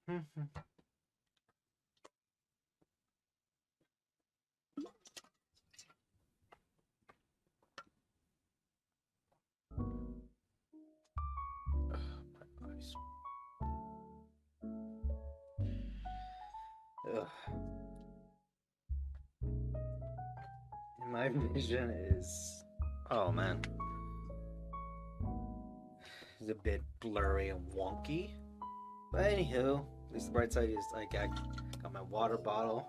Ugh. My vision is, oh man, it's a bit blurry and wonky. But anywho, at least the bright side is I got my water bottle.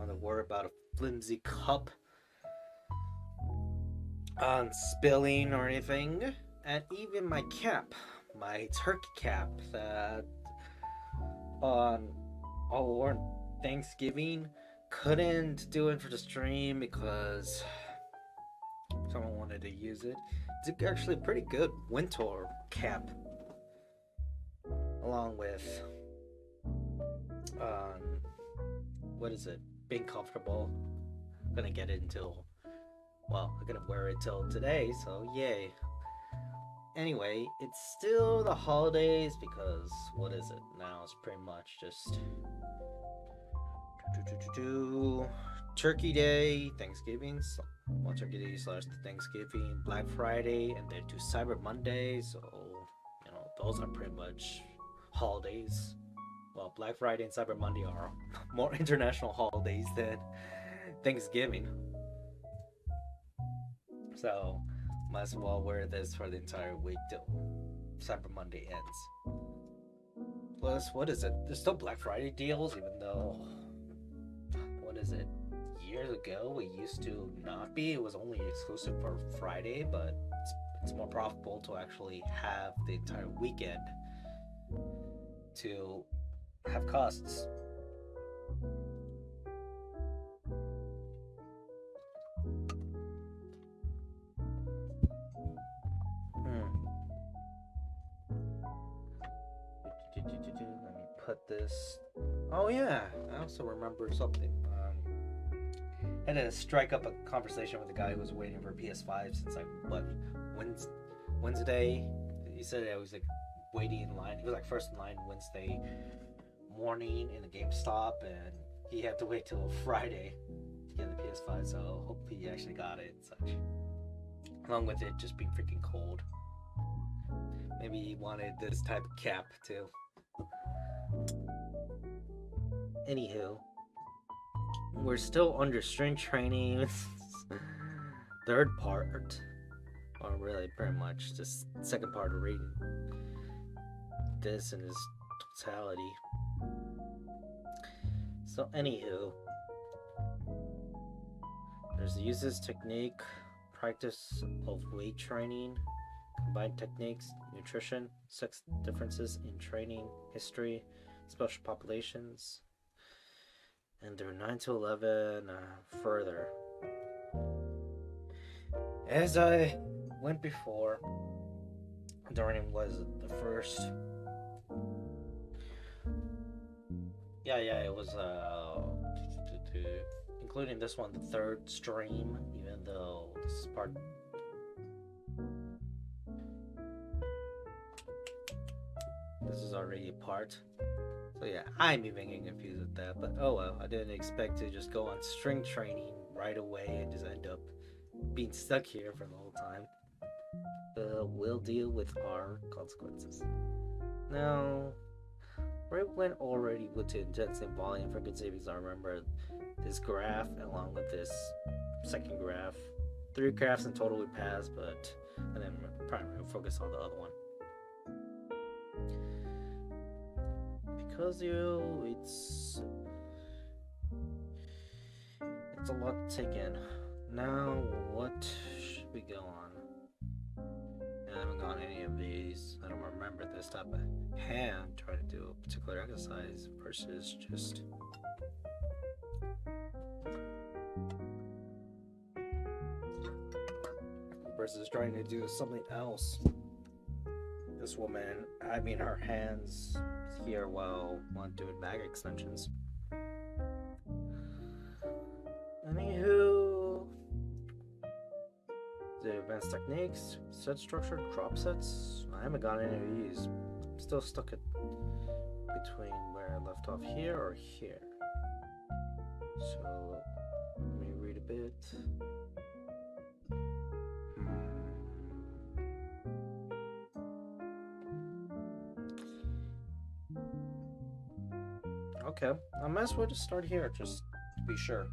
I don't worry about a flimsy cup on spilling or anything. And even my cap, my turkey cap that on Thanksgiving couldn't do it for the stream because someone wanted to use it. It's actually a pretty good winter cap, along with um, what is it? Being comfortable. I'm gonna get it until, well, I'm gonna wear it till today, so yay. Anyway, it's still the holidays because what is it now? It's pretty much just Turkey Day, Thanksgiving, one Turkey Day slash Thanksgiving, Black Friday, and then to Cyber Monday. So those are pretty much holidays. Well, Black Friday and Cyber Monday are more international holidays than Thanksgiving. So might as well wear this for the entire week till Cyber Monday ends. Plus, what is it? There's still Black Friday deals, even though, what is it? Years ago, it used to not be. It was only exclusive for Friday, but it's more profitable to actually have the entire weekend to have costs. Let me put this. Oh yeah, I also remember something. I had to strike up a conversation with a guy who was waiting for PS5 since like what Wednesday. He said I was like waiting in line. He was like first in line Wednesday morning in the GameStop, and he had to wait till Friday to get the PS5. So hope he actually got it. Such, along with it just being freaking cold. Maybe he wanted this type of cap too. Anywho, we're still under strength training. Third part, or really pretty much just second part of reading this in its totality. So anywho, there's the uses technique, practice of weight training, combined techniques, nutrition, sex differences in training, history, special populations, and there are 9 to 11 further. As I went before, during was the first. Yeah, it was including this one, the third stream, even though this is part. This is already a part. So yeah, I'm even getting confused with that, but oh well, I didn't expect to just go on string training right away and just end up being stuck here for the whole time. We'll deal with our consequences. Now, right when already with the intensity and volume frequency, because I remember this graph along with this second graph. 3 graphs in total we passed, but and then primarily focus on the other one. Because it's a lot to take in. Now, what should we go on? I haven't gone any of these. I don't remember this type of hand trying to do a particular exercise versus just trying to do something else. This woman, her hands here while doing back extensions. Anywho, the advanced techniques, set structure, drop sets. I haven't got any of these. still stuck at between where I left off here or here. So let me read a bit. Okay, I might as well just start here just to be sure.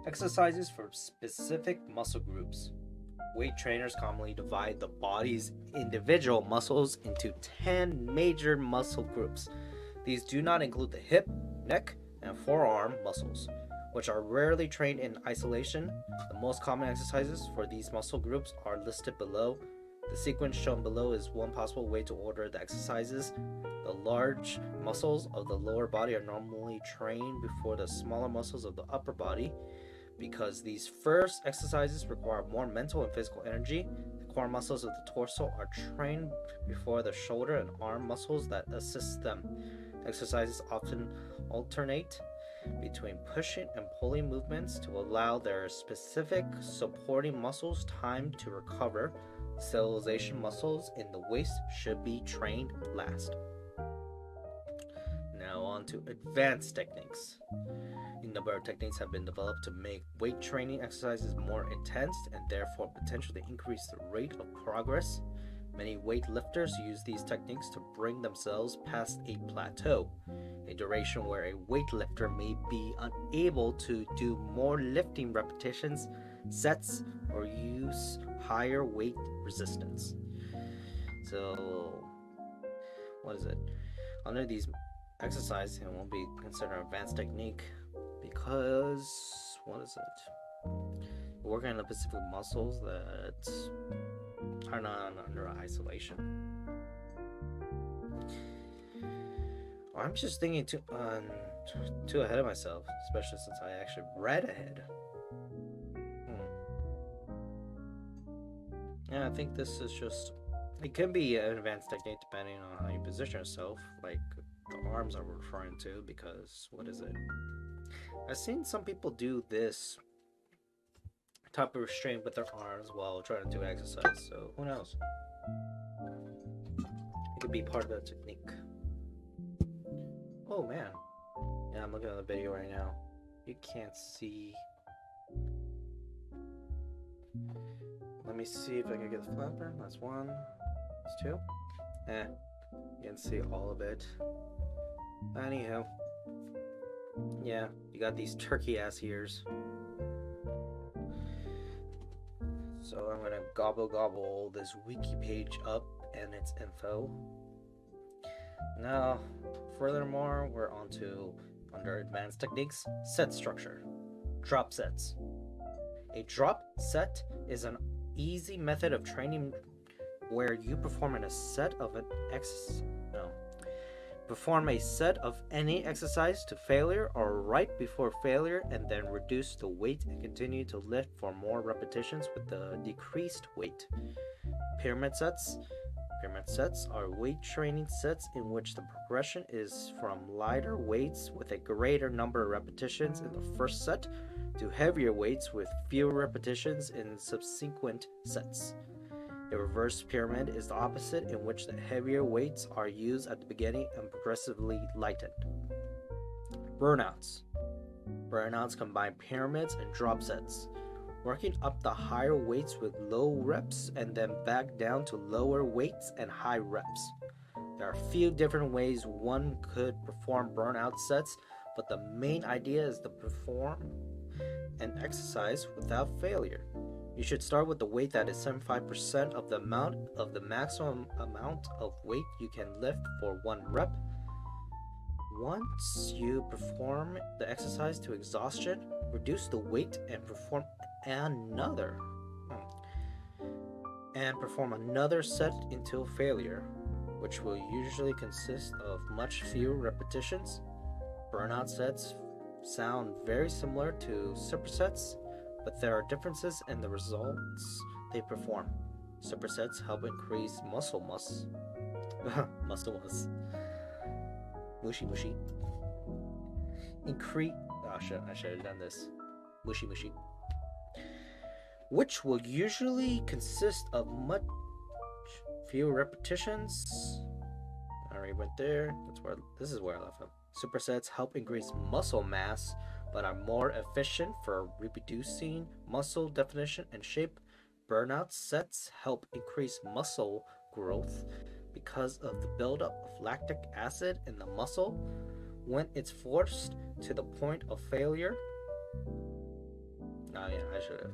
Exercises for specific muscle groups. Weight trainers commonly divide the body's individual muscles into 10 major muscle groups. These do not include the hip, neck, and forearm muscles, which are rarely trained in isolation. The most common exercises for these muscle groups are listed below. The sequence shown below is one possible way to order the exercises. The large muscles of the lower body are normally trained before the smaller muscles of the upper body. Because these first exercises require more mental and physical energy, the core muscles of the torso are trained before the shoulder and arm muscles that assist them. Exercises often alternate between pushing and pulling movements to allow their specific supporting muscles time to recover. Stabilization muscles in the waist should be trained last. Now on to advanced techniques. A number of techniques have been developed to make weight training exercises more intense and therefore potentially increase the rate of progress. Many weightlifters use these techniques to bring themselves past a plateau, a duration where a weightlifter may be unable to do more lifting repetitions, sets, or use higher weight resistance. So, what is it? Under these exercises, it won't be considered an advanced technique because, what is it? We're working on the specific muscles that are not under isolation. I'm just thinking too ahead of myself, especially since I actually read ahead. Yeah, I think this is just, it can be an advanced technique depending on how you position yourself, like the arms I'm referring to, because, what is it? I've seen some people do this type of restraint with their arms while trying to do exercise, so who knows? It could be part of the technique. Oh man. Yeah, I'm looking at the video right now. You can't see. Let me see if I can get the flapper. That's one. That's two. You can see all of it. Anyhow. Yeah, you got these turkey ass ears. So I'm gonna gobble this wiki page up and its info. Now, furthermore, we're on to, under advanced techniques, set structure. Drop sets. A drop set is an easy method of training where you perform a set of any exercise to failure or right before failure, and then reduce the weight and continue to lift for more repetitions with the decreased weight. Pyramid sets. Pyramid sets are weight training sets in which the progression is from lighter weights with a greater number of repetitions in the first set to heavier weights with fewer repetitions in subsequent sets. A reverse pyramid is the opposite, in which the heavier weights are used at the beginning and progressively lightened. Burnouts. Burnouts combine pyramids and drop sets, working up the higher weights with low reps and then back down to lower weights and high reps. There are a few different ways one could perform burnout sets, but the main idea is to perform an exercise without failure. You should start with the weight that is 75% of the maximum amount of weight you can lift for one rep. Once you perform the exercise to exhaustion, reduce the weight and perform another set until failure, which will usually consist of much fewer repetitions. Burnout sets sound very similar to supersets, but there are differences in the results they perform. Supersets help increase muscle mass. Mushy. I should have done this. Mushy. Which will usually consist of much few repetitions. I already went there. This is where I left off. Supersets help increase muscle mass, but are more efficient for reproducing muscle definition and shape. Burnout sets help increase muscle growth because of the buildup of lactic acid in the muscle when it's forced to the point of failure. Oh yeah, I should have.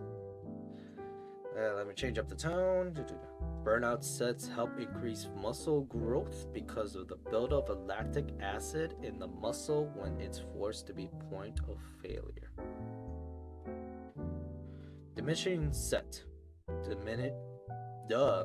Let me change up the tone. Burnout sets help increase muscle growth because of the buildup of lactic acid in the muscle when it's forced to be point of failure. Diminishing set. Duh.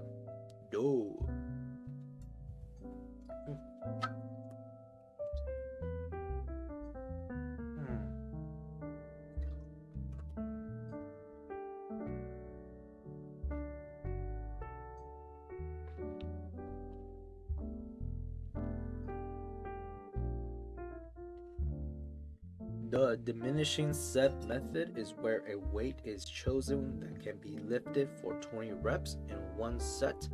The diminishing set method is where a weight is chosen that can be lifted for 20 reps in one set,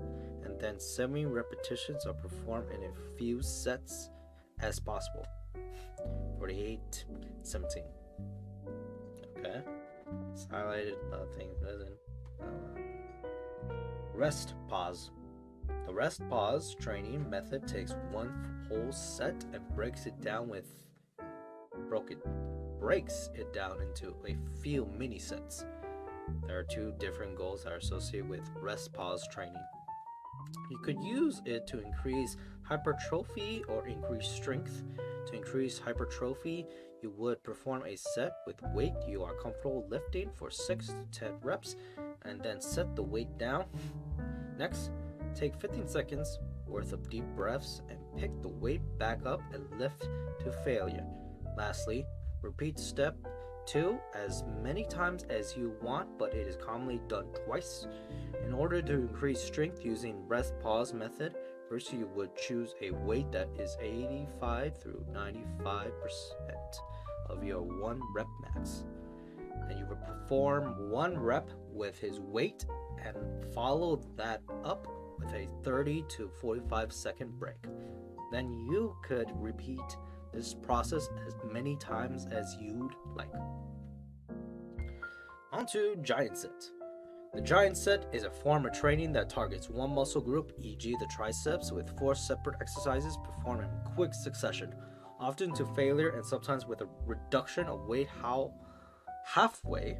and then 7 repetitions are performed in a few sets as possible. 48, 17. Okay. It's highlighted thing doesn't. Rest pause. The rest pause training method takes one whole set and breaks it down into a few mini sets. There are 2 different goals that are associated with rest pause training. You could use it to increase hypertrophy or increase strength. To increase hypertrophy, you would perform a set with weight you are comfortable lifting for 6 to 10 reps and then set the weight down. Next, take 15 seconds worth of deep breaths and pick the weight back up and lift to failure. Lastly, repeat step 2 as many times as you want, but it is commonly done twice. In order to increase strength using rest pause method, first you would choose a weight that is 85 through 95% of your 1 rep max. Then you would perform 1 rep with his weight and follow that up with a 30 to 45 second break. Then you could repeat this process as many times as you'd like. On to giant set. The giant set is a form of training that targets one muscle group, e.g. the triceps, with 4 separate exercises performed in quick succession, often to failure and sometimes with a reduction of weight halfway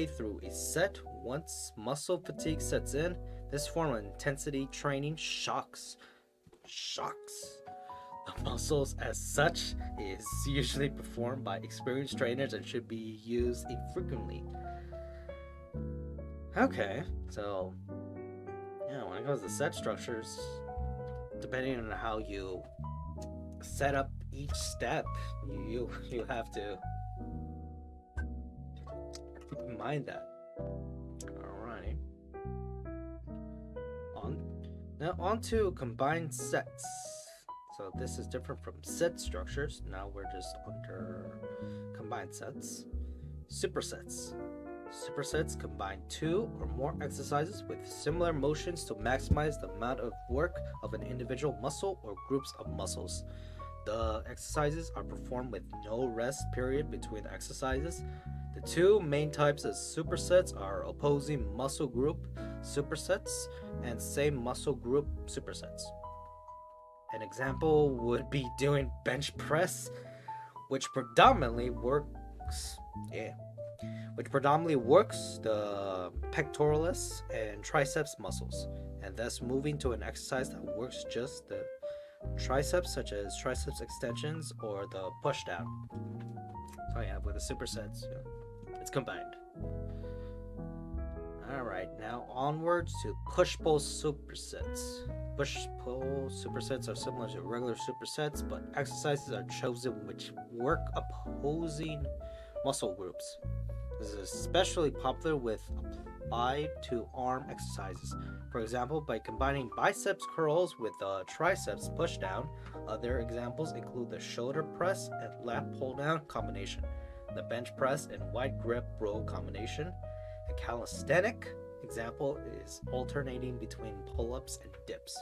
through a set. Once muscle fatigue sets in, this form of intensity training shocks the muscles. As such, it is usually performed by experienced trainers and should be used infrequently. Okay, so yeah, when it comes to set structures, depending on how you set up each step, you have to keep in mind that. Alright. On to combined sets. So this is different from set structures. Now we're just under combined sets. Supersets. Supersets combine 2 or more exercises with similar motions to maximize the amount of work of an individual muscle or groups of muscles. The exercises are performed with no rest period between exercises. The 2 main types of supersets are opposing muscle group supersets and same muscle group supersets. An example would be doing bench press, which predominantly works the pectoralis and triceps muscles, and thus moving to an exercise that works just the triceps, such as triceps extensions or the push down. So yeah, with the supersets, it's combined. Alright, now onwards to push-pull supersets. Push-pull supersets are similar to regular supersets, but exercises are chosen which work opposing muscle groups. This is especially popular with applied to arm exercises. For example, by combining biceps curls with the triceps pushdown. Other examples include the shoulder press and lat pull-down combination, the bench press and wide grip row combination, a calisthenic example is alternating between pull-ups and dips.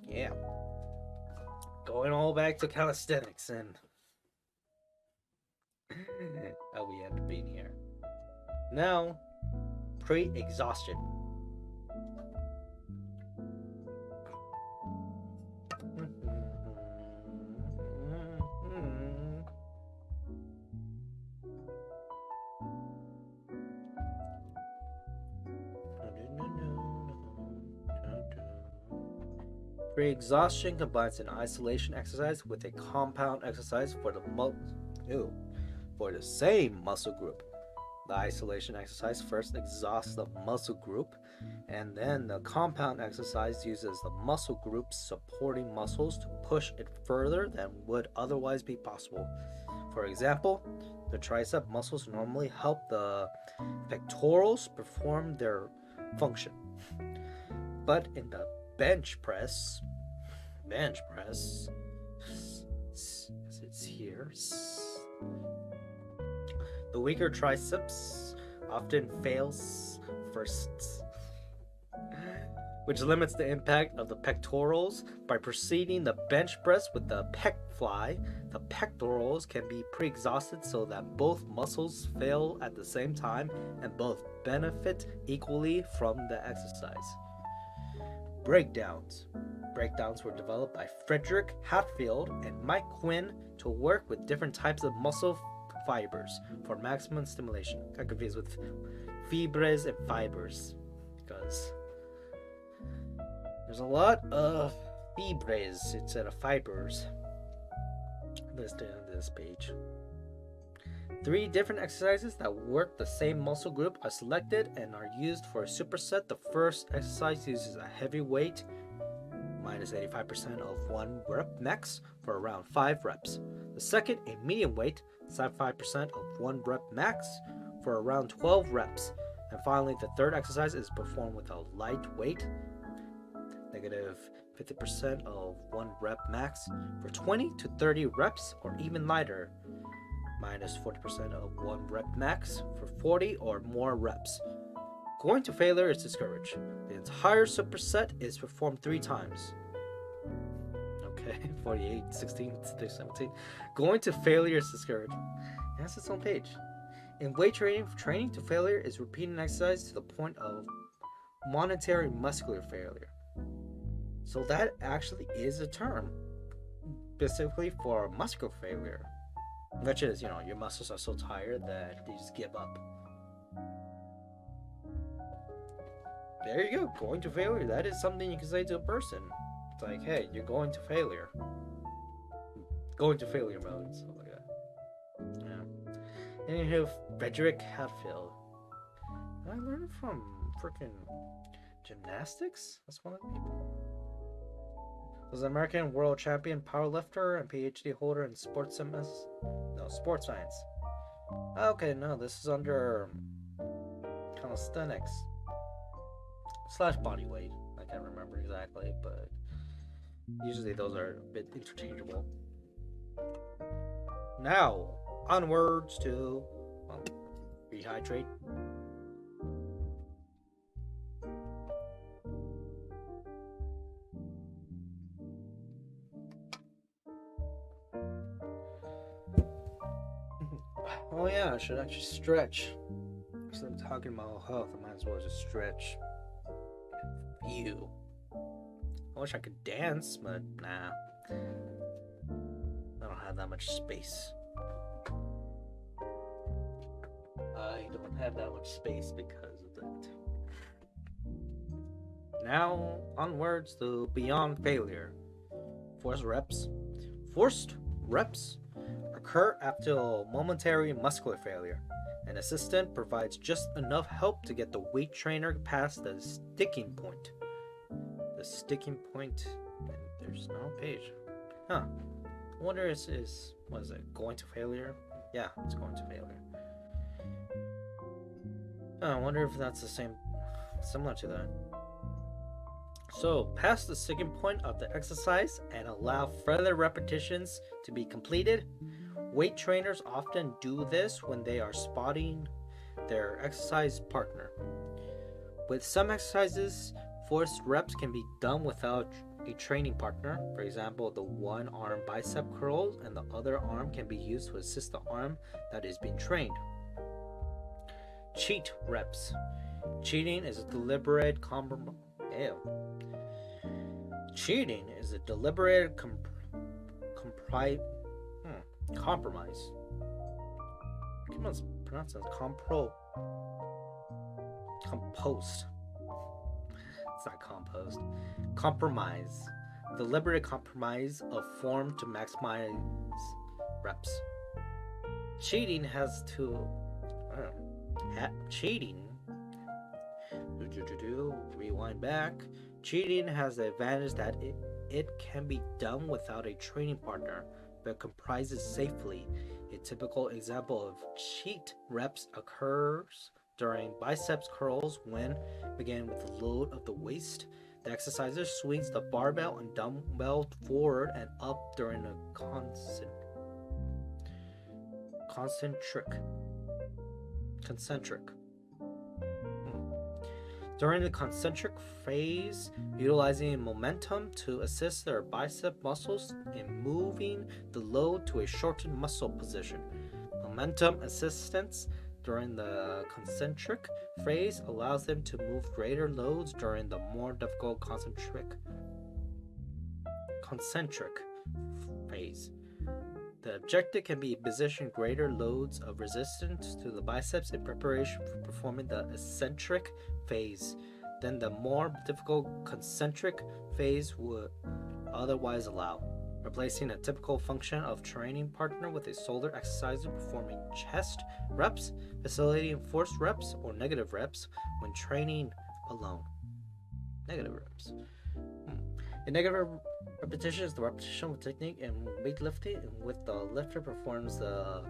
Yeah. Going all back to calisthenics and how we end up being here. Now, pre-exhaustion. Pre-exhaustion combines an isolation exercise with a compound exercise for the same muscle group. The isolation exercise first exhausts the muscle group, and then the compound exercise uses the muscle group's supporting muscles to push it further than would otherwise be possible. For example, the tricep muscles normally help the pectorals perform their function. But in the bench press, it's here, the weaker triceps often fails first, which limits the impact of the pectorals. By preceding the bench press with the pec fly, the pectorals can be pre-exhausted so that both muscles fail at the same time and both benefit equally from the exercise. Breakdowns were developed by Frederick Hatfield and Mike Quinn to work with different types of muscle fibers for maximum stimulation. Got confused with fibres and fibers because there's a lot of fibres instead of fibers listed on this page. 3 different exercises that work the same muscle group are selected and are used for a superset. The first exercise uses a heavy weight, minus 85% of 1 rep max, for around 5 reps. The second, a medium weight, 75% of 1 rep max, for around 12 reps. And finally, the third exercise is performed with a light weight, negative 50% of 1 rep max, for 20 to 30 reps, or even lighter, minus 40% of 1 rep max, for 40 or more reps. Going to failure is discouraged. The entire superset is performed 3 times. Okay, 48, 16, 17. Going to failure is discouraged. It has its own page. In weight training to failure is repeating exercise to the point of monetary muscular failure. So that actually is a term, specifically for muscular failure. Which is, your muscles are so tired that they just give up. There you go, going to failure. That is something you can say to a person. It's like, hey, you're going to failure. Going to failure mode, stuff like that. Yeah. And you have Frederick Hatfield. I learned from freaking gymnastics? That's one of the people. Was an American world champion powerlifter and PhD holder in sports science. Okay, no, this is under calisthenics / body weight. I can't remember exactly, but usually those are a bit interchangeable. Now, onwards to rehydrate. Oh yeah, I should actually stretch. Instead of talking about health, I might as well just stretch. Phew. I wish I could dance, but nah. I don't have that much space. I don't have that much space because of that. Now, onwards to beyond failure. Forced reps occur after a momentary muscular failure. An assistant provides just enough help to get the weight trainer past the sticking point. The sticking point, and there's no page. Huh. I wonder what is it, going to failure? Yeah, it's going to failure. I wonder if that's the same, similar to that. So, pass the sticking point of the exercise and allow further repetitions to be completed. Weight trainers often do this when they are spotting their exercise partner. With some exercises, forced reps can be done without a training partner. For example, the one arm bicep curls and the other arm can be used to assist the arm that is being trained. Cheat reps. Cheating is a deliberate compromise. Cheating is a deliberate compromise. Come on, pronounce it. Compost. It's not compost. Compromise. Deliberate compromise of form to maximize reps. Cheating has to. Cheating. Rewind back. Cheating has the advantage that it can be done without a training partner, but comprises safely. A typical example of cheat reps occurs during biceps curls when, beginning with the load of the waist, the exerciser swings the barbell and dumbbell forward and up during a concentric. During the concentric phase, utilizing momentum to assist their bicep muscles in moving the load to a shortened muscle position. Momentum assistance during the concentric phase allows them to move greater loads during the more difficult concentric phase. The objective can be position greater loads of resistance to the biceps in preparation for performing the eccentric phase than the more difficult concentric phase would otherwise allow, replacing a typical function of training partner with a shoulder exerciser performing chest reps, facilitating forced reps or negative reps when training alone. Negative reps. A negative repetition is the repetition of technique in weightlifting in which the lifter performs the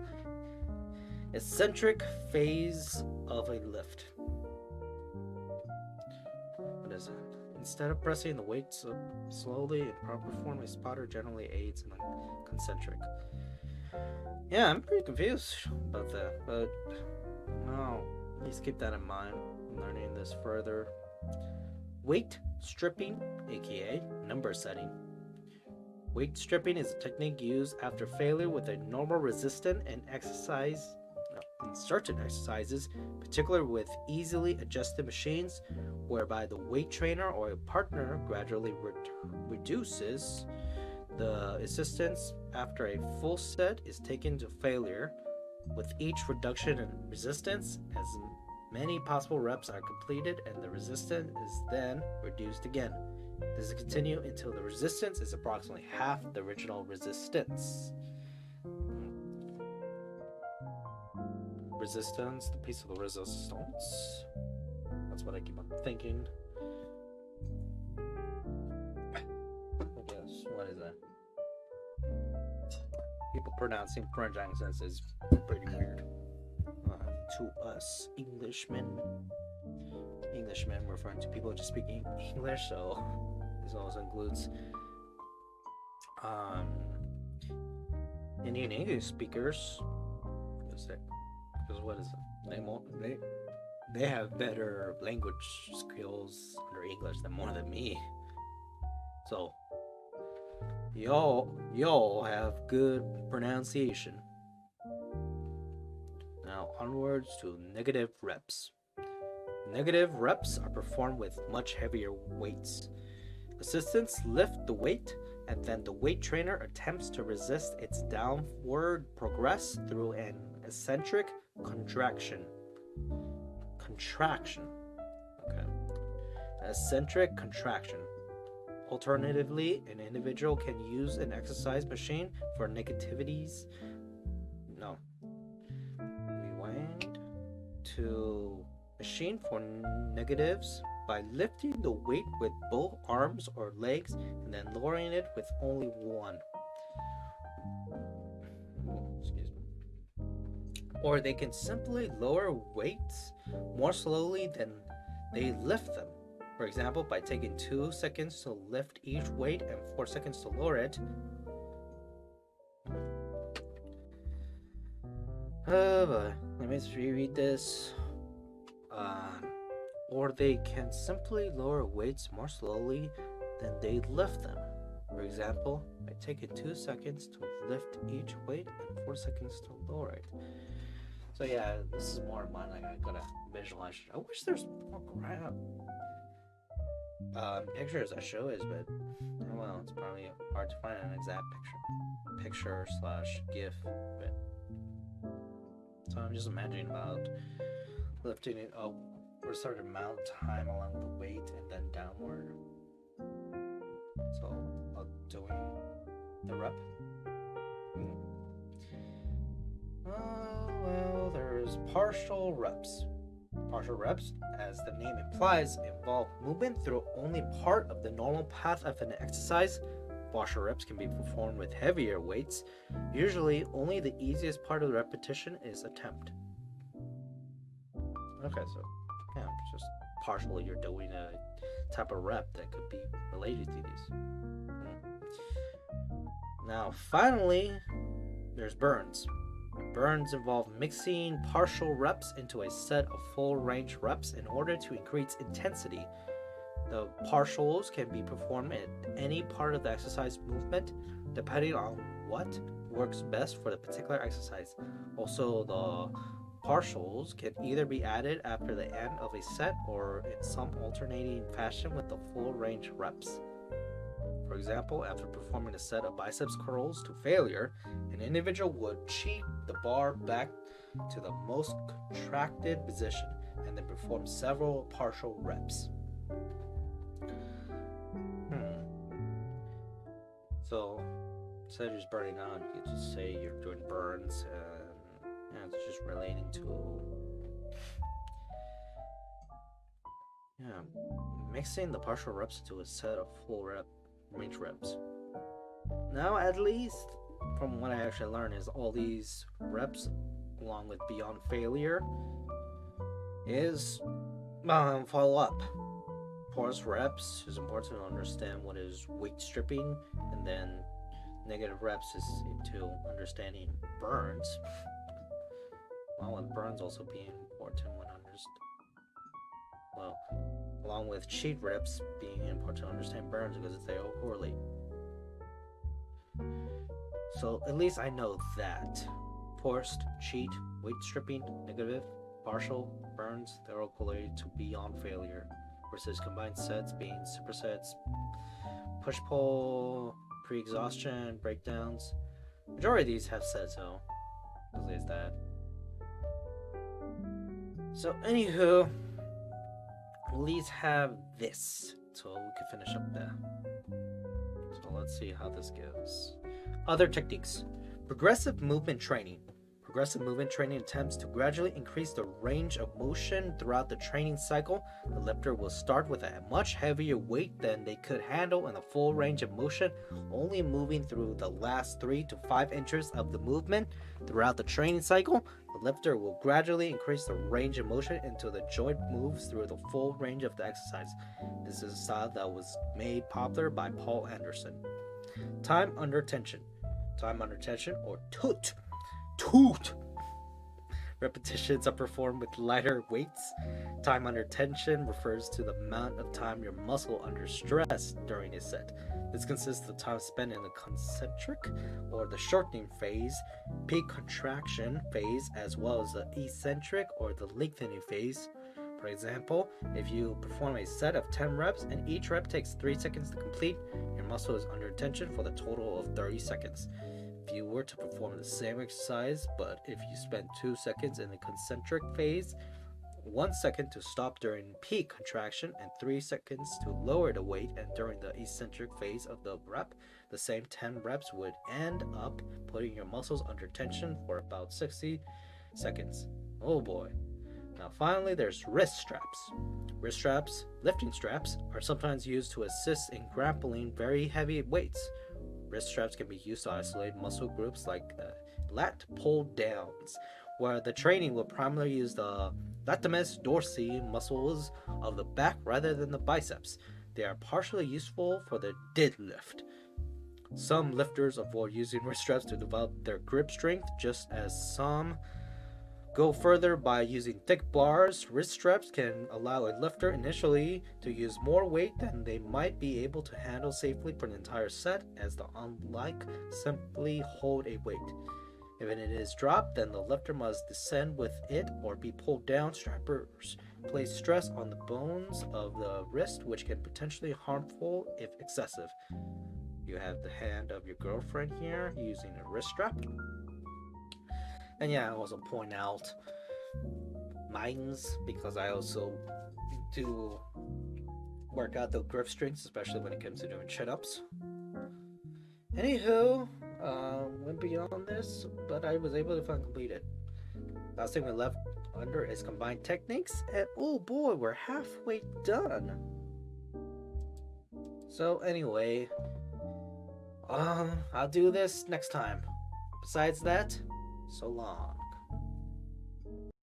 eccentric phase of a lift. What is it? Instead of pressing the weights up slowly in proper form, a spotter generally aids in the concentric. Yeah, I'm pretty confused about that, but no, please keep that in mind when learning this further. Weight stripping, aka number setting. Weight stripping is a technique used after failure with a normal resistant in certain exercises, particularly with easily adjusted machines, whereby the weight trainer or a partner gradually reduces the assistance after a full set is taken to failure. With each reduction in resistance, as many possible reps are completed and the resistance is then reduced again. This will continue until the resistance is approximately half the original resistance. Resistance, the piece of the resistance. That's what I keep on thinking. I guess, what is that? People pronouncing French accents is pretty weird. To us Englishmen referring to people just speaking English, so this also includes Indian English speakers. Because what is it? They have better language skills under English than more than me. So y'all have good pronunciation. Now onwards to negative reps. Negative reps are performed with much heavier weights. Assistants lift the weight and then the weight trainer attempts to resist its downward progress through an eccentric contraction. Okay. Eccentric contraction. Alternatively, an individual can use an exercise machine for negativities. Rewind to machine for negatives by lifting the weight with both arms or legs and then lowering it with only one. Excuse me. Or they can simply lower weights more slowly than they lift them. For example, by taking 2 seconds to lift each weight and 4 seconds to lower it. Let me just reread this. or they can simply lower weights more slowly than they lift them. For example, I take it 2 seconds to lift each weight and 4 seconds to lower it. So yeah, this is more of mine. Like I gotta visualize. I wish there's more crap. Pictures I show is, but oh well, it's probably hard to find an exact picture slash GIF. But so I'm just imagining about lifting it up for a certain amount of time along the weight and then downward. So doing the rep. Well, there's partial reps. Partial reps, as the name implies, involve movement through only part of the normal path of an exercise. Partial reps can be performed with heavier weights. Usually, only the easiest part of the repetition is attempt. Okay, so yeah, just partially you're doing a type of rep that could be related to these. Now, finally, there's burns. Burns involve mixing partial reps into a set of full range reps in order to increase intensity. The partials can be performed at any part of the exercise movement, depending on what works best for the particular exercise. Also, the partials can either be added after the end of a set or in some alternating fashion with the full range reps. For example, after performing a set of biceps curls to failure, an individual would cheat the bar back to the most contracted position and then perform several partial reps. So, instead of just burning out, you could just say you're doing burns, and it's just relating to mixing the partial reps into a set of full range reps. Now, at least from what I actually learned, is all these reps, along with beyond failure, is follow up. Pause reps is important to understand what is weight stripping, and then negative reps is into understanding burns. Along with burns also being important when along with cheat reps being important to understand burns because they all correlate. So at least I know that forced, cheat, weight stripping, negative, partial, burns, they're all correlated to beyond failure, versus combined sets being supersets, push-pull, pre-exhaustion, breakdowns. Majority of these have sets, so at least that. So anywho, at least have this, so we can finish up there. So let's see how this goes. Other techniques. Progressive movement training. Progressive movement training attempts to gradually increase the range of motion throughout the training cycle. The lifter will start with a much heavier weight than they could handle in a full range of motion, only moving through the last 3 to 5 inches of the movement. Throughout the training cycle, the lifter will gradually increase the range of motion until the joint moves through the full range of the exercise. This is a style that was made popular by Paul Anderson. Time under tension. Time under tension, or toot. Repetitions are performed with lighter weights. Time under tension refers to the amount of time your muscle under stress during a set. This consists of time spent in the concentric or the shortening phase, peak contraction phase, as well as the eccentric or the lengthening phase. For example, if you perform a set of 10 reps and each rep takes 3 seconds to complete, your muscle is under tension for the total of 30 seconds. If you were to perform the same exercise, but if you spend 2 seconds in the concentric phase, 1 second to stop during peak contraction, and 3 seconds to lower the weight, and during the eccentric phase of the rep, the same 10 reps would end up putting your muscles under tension for about 60 seconds. Oh boy. Now finally, there's wrist straps. Wrist straps, lifting straps, are sometimes used to assist in grappling very heavy weights. Wrist straps can be used to isolate muscle groups like lat pull downs, where the training will primarily use the latissimus dorsi muscles of the back rather than the biceps. They are partially useful for the deadlift. Some lifters avoid using wrist straps to develop their grip strength, just as some go further by using thick bars. Wrist straps can allow a lifter initially to use more weight than they might be able to handle safely for an entire set, as the unlike simply hold a weight. If it is dropped, then the lifter must descend with it or be pulled down. Strappers place stress on the bones of the wrist, which can potentially harmful if excessive. You have the hand of your girlfriend here using a wrist strap. And yeah, I also point out mine's because I also do work out the grip strengths, especially when it comes to doing chin-ups. Anywho, went beyond this, but I was able to finally complete it. Last thing we left under is combined techniques, and oh boy, we're halfway done. So anyway, I'll do this next time. Besides that, so long.